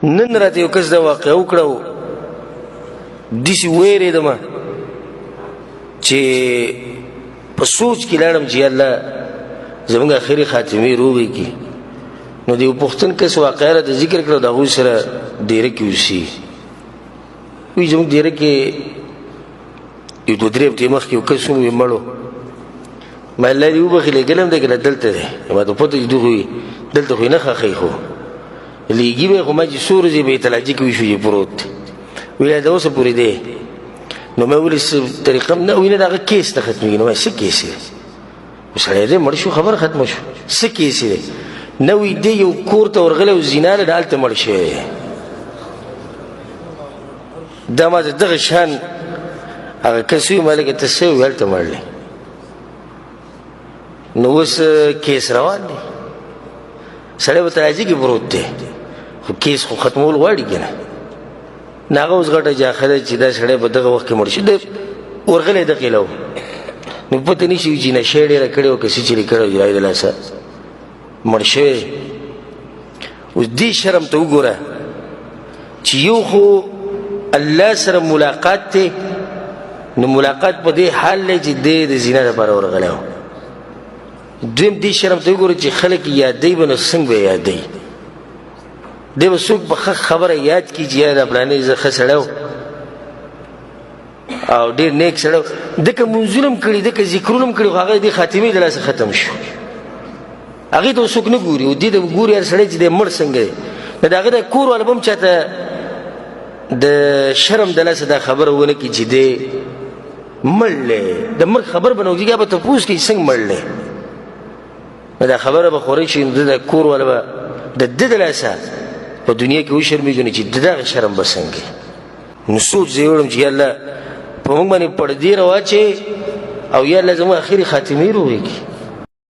نن راته یو کس دا واقع وکړو داسې ویرېدمه چې په سوچ کې لاړم چې الله زموږ اخري خاتمې روغې کړي. نو د یو پښتون کس واقعه راته ذکر کړه، د هغوی سره ډیره کې اوسي. وایي زموږ ډیره کې یو دوه درې هفتې مخکې یو کس وم، مړو. ما الله دې وبخي لېږلی دی که دلته دی؟ ما ته پته چې دغوی دلته خو یې نه ښخوي، خو لیږي به یې، خو ما چې څو ورځې به یې تلاجي کې وشو چې پروت دی. ویل دا اوسه پورې دی. نو ما ویلې څه طریقه نه وي، نه د هغه کیس نه ختمېږي. نو ما څه کیس دی؟ سړی دی مړ شو، خبره ختمه شو. څه کیس دی؟ نه وي دی یو کور ته ورغلی او زنا ده، هلته مړ شوی دی. دا ما ته دغه شان هغه کس وي، ما لکه ته څه وي؟ هلته مړ دی. نو اوس کیس روان دی، سړی به تراجي کې پروت دی، خو کیس خو ختمول غواړي که نه. نو هغه اوس غټه جاخه ده چې دا سړی په دغه وخت کې مړ شي. د ورغلی د قیله و، نو پته نه شي چې نشه یې ډېره کړې وه که څه چې یې کړی و، جلال د لاسه مړ شوی. اوس دې شرم ته وګوره چې یو خو الله سره ملاقات دی، نو ملاقات په دې حال دی چې دی د زنا لپاره ورغلی و. دویم دې شرم ته وګوره چې خلک یادوي به، نو څنګه به یې یادوي؟ دی به څوک به ښه خبره یاد کړي چې یا دا فلانی زه ښه سړی و او ډېر نیک سړی و، ځکه مونځونه هم کړي، ځکه ذکرونه هم کړي، خو هغه دې خاتمې د لاسه ختم شو. هغې ته څوک نه ګوري، او دې ته ګوري هر سړی چې دی مړ څنګه دی. نو د هغه د کور والا به هم چاته د شرم د لاسه دا خبره ونه کړي چې دی مړ دی. د مرګ خبر به نه وکړي، به تپوس کوي څنګه مړ دی. نو دا خبره به خورۍ شي، نو د کور والا به د ده د لاسه په دنیا کې وشرمېږي، نو چې د دغه شرم به څنګه. نو سوچ زه یې وړم چې یا الله په موږ باندې پردې راواچوې، او یا الله زموږ اخري خاتمې روغې کړي.